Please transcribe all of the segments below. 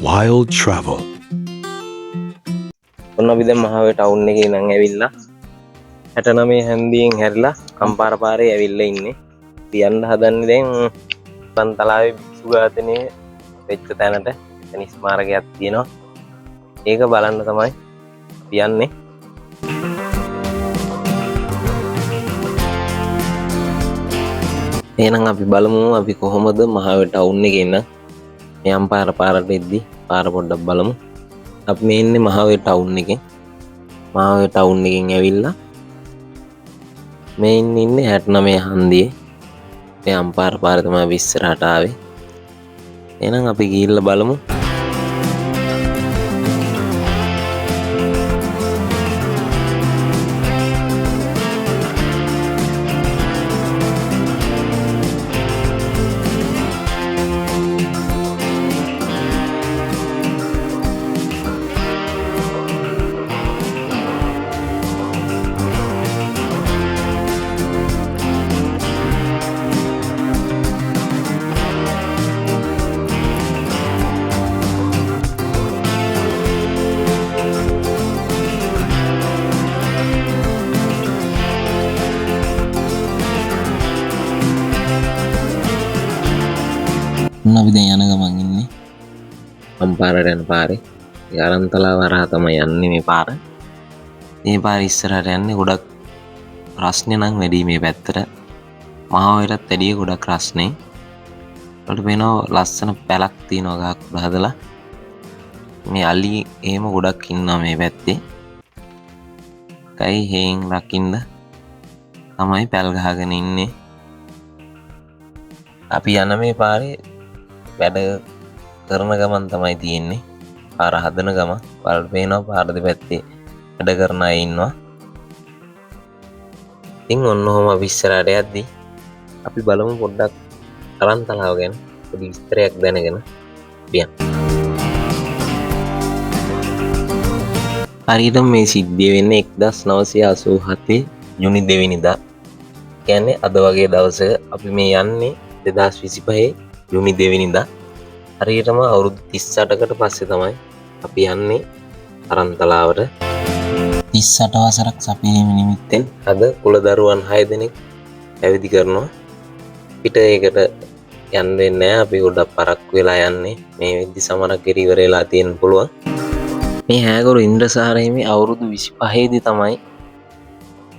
Wild Travel. ඔන්න අපි දැන් මහාවේ ටවුන් එකේ ඉඳන් ඇවිල්ලා 69 හැන්දියෙන් හැරිලා අම්පාර පාරේ ඇවිල්ලා ඉන්නේ. යන්න හදන්නේ දැන් පන්තලාවේ භික්ෂු ඝාතනය වෙච්ච තැනට. එතන ස්මාරකයක් තියෙනවා. ඒක බලන්න තමයි අපි යන්නේ. එහෙනම් අපි බලමු අපි කොහොමද මහාවේ ටවුන් එකේ ඉන්න මේ අම්පාර පාරට එද්දි පාර පොඩ්ඩක් බලමු. අපි මේ ඉන්නේ මහාවේ ටවුන් එකේ. මහාවේ ටවුන් එකෙන් ඇවිල්ලා මේ ඉන්නේ 69 හන්දියේ. මේ අම්පාර පාර තමයි ඉස්සරහට ආවේ. එහෙනම් අපි ගිහිල්ලා බලමු. අපි දැන් යන ගමන් ඉන්නේ අම්පාරට යන පාරේ. ඒ අරන්තලාව හරහා තමයි යන්නේ මේ පාර. මේ පාර ඉස්සරහට යන්නේ ගොඩක් රස්නේ නම් වැඩි මේ පැත්තට. මහාවයටත් වැඩිය ගොඩක් රස්නේ. වලට වෙනවා ලස්සන පැලක් තියෙනවා ගහක් උඩ හදලා. මේ අලි එහෙම ගොඩක් ඉන්නවා මේ පැත්තේ. කයි හේන් රකින්න තමයි පැල් ගහගෙන ඉන්නේ. අපි යන මේ පාරේ වැඩ කරන ගමන් තමයි තියෙන්නේ. පාර හදන ගමන් බලන්න පේනවා පාර දෙපැත්තේ වැඩ කරන අය ඉන්නවා. ඉතින් ඔන්න ඔහම අපි ඉස්සරහට යද්දි අපි බලමු පොඩ්ඩක් අරන්තලාව ගැන පොඩි විස්තරයක් දැනගෙන බියන්. හරියට මේ සිද්ධිය වෙන්නේ 1987 ජුනි 2 වෙනිදා. කියන්නේ අද වගේ දවසක අපි මේ යන්නේ 2025 ජුනි 2 වෙනිදා. හරියටම අවුරුදු 38කට පස්සේ තමයි අපි යන්නේ අරන්තලාවට. 38 වසරක් සපිරීම නිමිත්තෙන් අද කුල දරුවන් 6 දෙනෙක් පැවිදි කරනවා. පිට ඒකට යන්න දෙන්නේ නැහැ. අපි ගොඩක් පරක්කු වෙලා යන්නේ. මේ වෙද්දි සමරක් ඉවර වෙලා තියෙන්න පුළුවන්. මේ හැගොරු ඉන්ද්‍රසාරයේ අවුරුදු 25 දී තමයි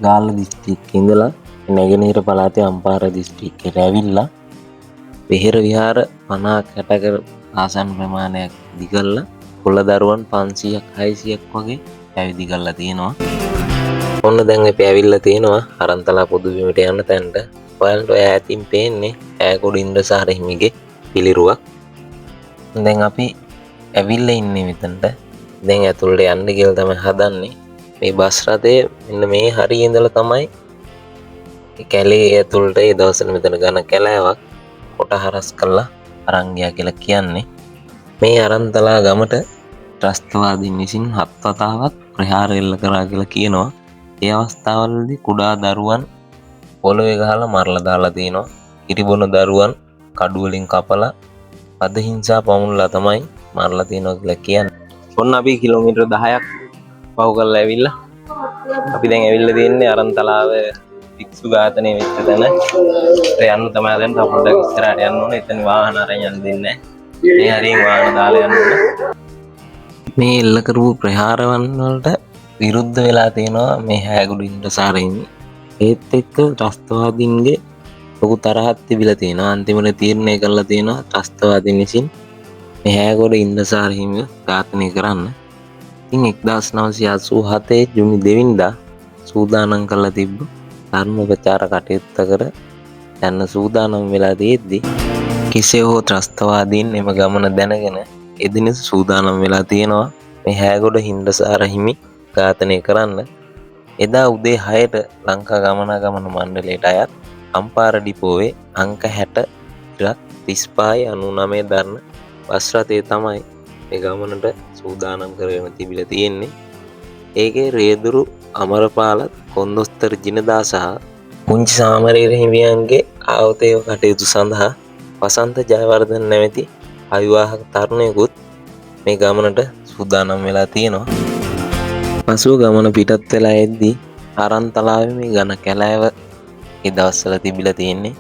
ගාල්ල දිස්ත්‍රික්කේ ඉඳලා නැගෙනහිර පළාතේ අම්පාර දිස්ත්‍රික්කයට ඇවිල්ලා විහෙර විහාර 50 60ක ආසන්න ප්‍රමාණයක් දිගල්ලා කුල දරුවන් 500ක් 600ක් වගේ පැවිදි කරලා තියෙනවා. ඔන්න දැන් අපි ඇවිල්ලා තියෙනවා අරන්තලා පොදු බිමට යන තැනට. ඔයාලට ඔය ඈතින් පේන්නේ ඈගොඩ ඉන්ද්‍රසාර හිමිගේ පිළිරුවක්. දැන් අපි ඇවිල්ලා ඉන්නේ මෙතනට. දැන් ඇතුළට යන්න කියලා තමයි හදන්නේ. මේ බස් රථය මෙන්න මේ හරිය ඉඳලා තමයි කැලේ ඇතුළට ඒ දවස්වල මෙතන ඝන කැලෑවක් කොට හරස් කරලා අරන් ගියා කියලා කියන්නේ. මේ අරන්තලා ගමට ත්‍රස්තවාදීන් විසින් 7 වතාවක් ප්‍රහාර එල්ල කරා කියලා කියනවා. ඒ අවස්ථාවවලදී කුඩා දරුවන් පොළොවේ ගහලා මරලා දාලා තිනවා. ඉරිබොන දරුවන් කඩු වලින් කපලා අද හිංසා පමුණලා තමයි මරලා තිනවා කියලා කියන්නේ. ඔන්න අපි කිලෝමීටර් 10ක් පහු කරලා ඇවිල්ලා අපි දැන් ඇවිල්ලා තියෙන්නේ අරන්තලාව භික්ෂු ඝාතනය වෙච්ච තැන. යන්න තමයි දැන් පොඩ්ඩක් ඉස්සරහට යන්න ඕනේ. එතන වාහන අරන් යන්න දෙන්නේ නැහැ. මේ හරියෙන් වාහන දාලා යන්න ඕනේ. මේ එල්ල කරපු ප්‍රහාරවන් වලට විරුද්ධ වෙලා තියෙනවා මේ හැගොඩ ඉන්ද්‍රසාරයෙන්. ඒත් එක්ක ත්‍රස්තවාදීන්ගේ ලොකු තරහක් තිබිලා තියෙනවා. අන්තිමට තීරණය කරලා තියෙනවා ත්‍රස්තවාදීන් විසින් මේ හැගොඩ ඉන්ද්‍රසාර හිමිව ඝාතනය කරන්න. ඉතින් 1987 ජුනි 2 වෙනිදා සූදානම් කරලා තිබ්බ ධර්ම ප්‍රචාර කටයුත්ත කර යන්න සූදානම් වෙලා තියෙද්දි කෙසේ හෝ ත්‍රස්තවාදීන් එම ගමන දැනගෙන එදින සූදානම් වෙලා තියෙනවා මේ හැගොඩ ඉන්ද්‍රසාර හිමි ඝාතනය කරන්න. එදා උදේ 6ට ලංකා ගමනාගමන මණ්ඩලයට අයත් අම්පාර ඩිපෝවේ අංක 60 35 99 දරන බස් රථය තමයි මේ ගමනට සූදානම් කරගෙන තිබිලා තියෙන්නේ. ඒකේ රේදුරු අමරපාලත් කොන්දොස්තර ජිනදා සහ පුංචි සාමරීර හිමියන්ගේ ආවතේව කටයුතු සඳහා වසන්ත ජයවර්ධන නැමැති අවිවාහක තරුණයෙකුත් මේ ගමනට සූදානම් වෙලා තියෙනවා. පසුව ගමන පිටත් වෙලා එද්දී අරන්තලාවේ මේ ඝන කැලෑව ඒ දවස්වල තිබිලා තියෙන්නේ.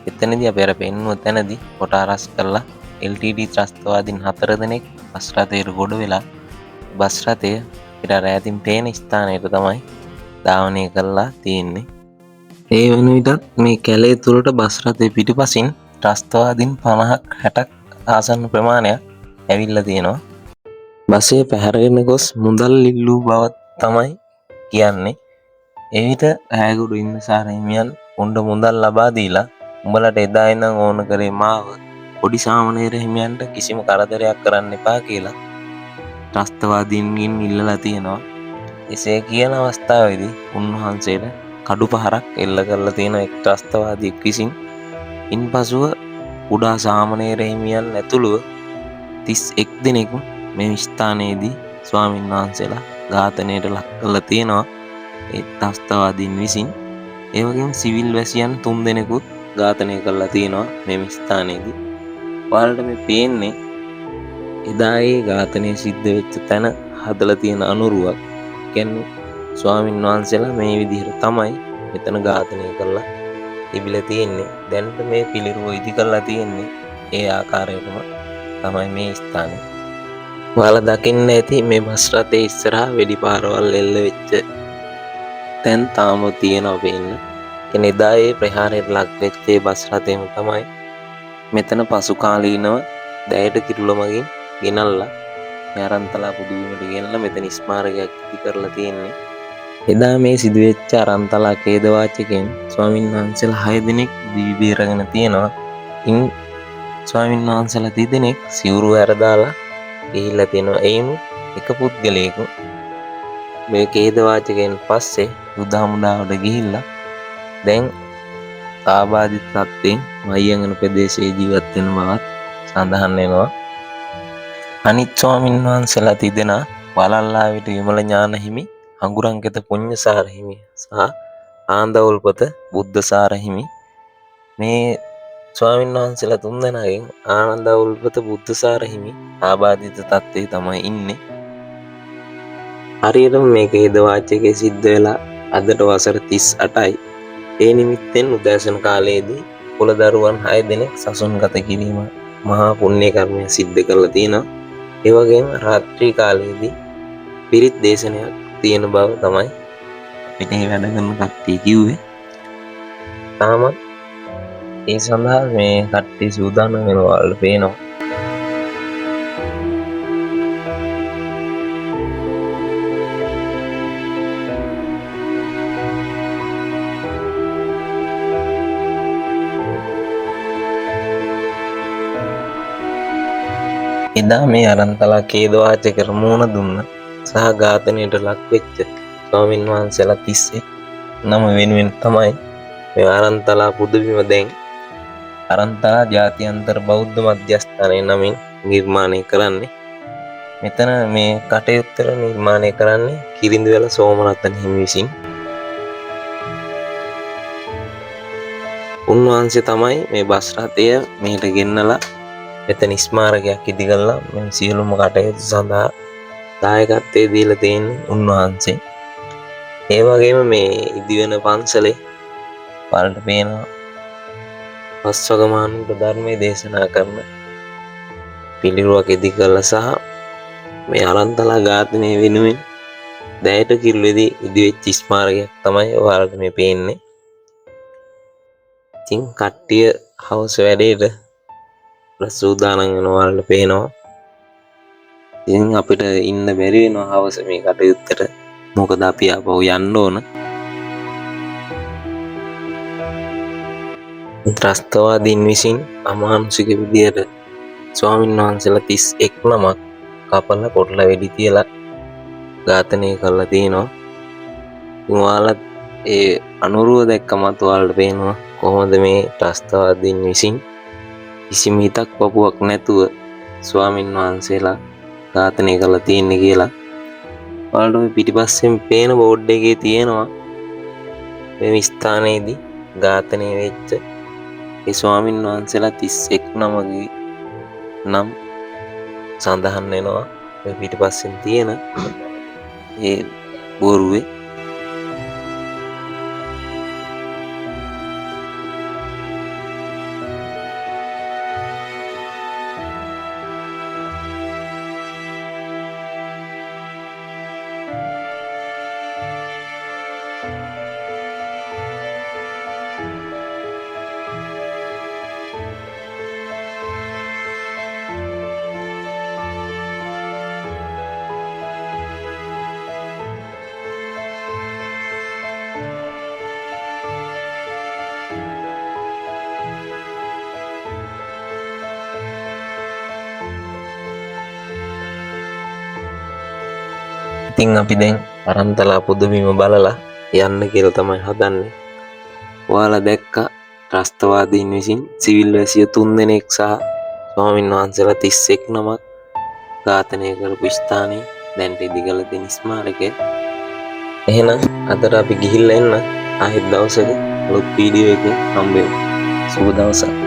එතනදී අපි අර පෙන්නුව තැනදී කොට අරස් කරලා LTT ත්‍රස්තවාදීන් 4 දෙනෙක් බස් රථයට ගොඩ වෙලා බස් රථය ඊට ඈතින් පේන ස්ථානයට තමයි ධාවනය කරලා තියෙන්නේ. ඒ වෙන විටත් මේ කැලේ තුලට බස් රථයේ පිටිපසින් ත්‍රස්තවාදීන් 50ක් 60ක් ආසන්න ප්‍රමාණයක් ඇවිල්ලා තියෙනවා. බසය පැහැරගෙන ගොස් මුදල් ඉල්ලූ බව තමයි කියන්නේ. එවිට ඈගොඩ ඉන්දසාර හිමියන් උණ්ඩ මුදල් ලබා දීලා උඹලට එදා ඉඳන් ඕන කරේ මාව පොඩි සාමණේර හිමියන්ට කිසිම කරදරයක් කරන්න එපා කියලා ත්‍රස්තවාදීන්ගෙන් ඉල්ලලා තියෙනවා. එසේ කියන අවස්ථාවේදී උන්වහන්සේට කඩු පහරක් එල්ල කරලා තියෙන එක් ත්‍රස්තවාදියෙක් විසින් ඉන්පසුව කුඩා සාමණේර හිමියන් ඇතුළුව 31 දෙනෙක් මේ ස්ථානයේදී ස්වාමීන් වහන්සේලා ඝාතනයට ලක් කරලා තියෙනවා ඒ ත්‍රස්තවාදීන් විසින්. ඒ වගේම සිවිල් වැසියන් 3 දෙනෙකුත් ඝාතනය කරලා තියෙනවා මේ ස්ථානයේදී. ඔයාලට මේ පේන්නේ එදා ඒ ඝාතනය සිද්ධ වෙච්ච තැන හදලා තියෙන අනුරුවක්. කියන්නේ ස්වාමීන් වහන්සේලා මේ විදිහට තමයි මෙතන ඝාතනය කරලා තිබිලා තියෙන්නේ. දැනට මේ පිළිරුව ඉදි කරලා තියෙන්නේ ඒ ආකාරයටම තමයි මේ ස්ථානේ. ඔයාලා දකින්න ඇති මේ බස් රථයේ ඉස්සරහා වෙඩි පාරවල් එල්ල වෙච්ච තැන් තාම තියෙනවා වෙන්න. කියන්නේ එදා ඒ ප්‍රහාරයට ලක් වෙච්ච ඒ බස් රථයම තමයි මෙතන පසු කාලීනව දැයට කිරුළ මගින් ගෙනල්ලා මේ අරන්තලා පුදුවීමට ගෙනල්ලා මෙතන ස්මාරකයක් ඉදි කරලා තියෙන්නේ. එදා මේ සිදුවෙච්ච අරන්තලා ඛේදවාචකෙන් ස්වාමීන් වහන්සේලා 6 දෙනෙක් දිවි බේරගෙන තියෙනවා. ඉන් ස්වාමීන් වහන්සේලා 3 දෙනෙක් සිවුරු ඇරදාලා ගිහිල්ලා තියෙනවා. එයින් එක පුද්ගලයෙකු මේ ඛේදවාචකෙන් පස්සේ යුද හමුදාවට ගිහිල්ලා දැන් ආබාධිත තත්ත්වයෙන් මහියංගන ප්‍රදේශයේ ජීවත් වෙන බවත් සඳහන් වෙනවා. අනිත් ස්වාමීන් වහන්සේලා 3 දෙනා වලල්ලාවිට විමල ඥාන හිමි, අඟුරංකෙත පුඤ්ඤසාර හිමි සහ ආන්දවුල්පත බුද්ධසාර හිමි. මේ ස්වාමීන් වහන්සේලා 3 දෙනාගෙන් ආනන්දවුල්පත බුද්ධසාර හිමි ආබාධිත තත්ත්වයේ තමයි ඉන්නේ. හරියටම මේ ඛේදවාචකයේ සිද්ධ වෙලා අදට වසර 38යි. ඒ නිමිත්තෙන් උදෑසන කාලයේදී කුලදරුවන් 6 දෙනෙක් සසුන්ගත කිරීම මහා පුණ්‍ය කර්මය සිද්ධ කරලා තියෙනවා. ඒ වගේම රාත්‍රී කාලයේදී පිරිත් දේශනයක් තියෙන බව තමයි අපිට වැඩ කරන කට්ටිය කිව්වේ. තාමත් ඒ සඳහා මේ කට්ටිය සූදානම් වෙනවා වල පේනවා. එදා මේ අරන්තලා ඛේදවාචක මුණ දුන්න සහ ඝාතනයට ලක් වෙච්ච ස්වාමීන් වහන්සේලා 31 නම වෙනුවෙන් තමයි මේ අරන්තලා පුදුබිම දැන් අරන්තලා ජාත්‍යන්තර බෞද්ධ මධ්‍යස්ථානය නමින් නිර්මාණය කරන්නේ. මෙතන මේ කටයුත්ත නිර්මාණය කරන්නේ කිරිඳිවැල සෝමරතන හිමි විසින්. උන්වහන්සේ තමයි මේ බස් රථය මෙහෙට ගෙන්නලා මෙතන ස්මාරකයක් ඉදි කරලා මේ සියලුම කටයුතු සඳහා දායකත්වයේ දීලා තියෙන්නේ උන්වහන්සේ. ඒ වගේම මේ ඉදි වෙන පන්සලේ වලට පේනවා පස්වගමානුට ධර්මයේ දේශනා කරන පිළිරුවක් ඉදි කරලා සහ මේ අරන්තලා ඝාතනය වෙනුවෙන් දැයට කිරුළේදී ඉදි වෙච්ච ස්මාරකයක් තමයි ඔයාලට මේ පේන්නේ. ඉතින් කට්ටිය හවස වැඩේට සූදානම් වෙනවා වලට පේනවා. ඉතින් අපිට ඉන්න බැරි වෙනවා හවස මේ කටයුත්තට. මොකද අපි ආපහු යන්න ඕන. ත්‍රස්තවාදීන් විසින් අමානුෂික විදියට ස්වාමීන් වහන්සේලා 31 නමක් කපලා පොට්ටලා වෙඩි තියලා ඝාතනය කරලා තියෙනවා. ඔයාලත් ඒ අනුරුව දැක්කමත් ඔයාලට පේනවා කොහොමද මේ ත්‍රස්තවාදීන් විසින් කිසිම හිතක් පපුවක් නැතුව ස්වාමීන් වහන්සේලා ඝාතනය කරලා තියෙන්නේ කියලා. ඔයාලට මේ පිටිපස්සෙන් පේන බෝඩ් එකේ තියෙනවා මේ ස්ථානයේදී ඝාතනය වෙච්ච ඒ ස්වාමීන් වහන්සේලා 31 නමගේ නම් සඳහන් වෙනවා. පිටිපස්සෙන් තියෙන ඒ බෝරුවේ ඉතින් අපි දැන් අරන්තලා පුදබිම බලලා යන්න කියලා තමයි හදන්නේ. ඔයාලා දැක්කා ත්‍රස්තවාදීන් විසින් සිවිල් වැසියෝ 3 දෙනෙක් සහ ස්වාමීන් වහන්සේලා 31 නමක් ඝාතනය කරපු ස්ථානයේ දැන් ඉදිකල තියෙන ස්මාරකය. එහෙනම් අදට අපි ගිහිල්ලා එන්න ආයෙත් දවසක අලුත් වීඩියෝ එකකින් හම්බෙමු. සුබ දවසක්.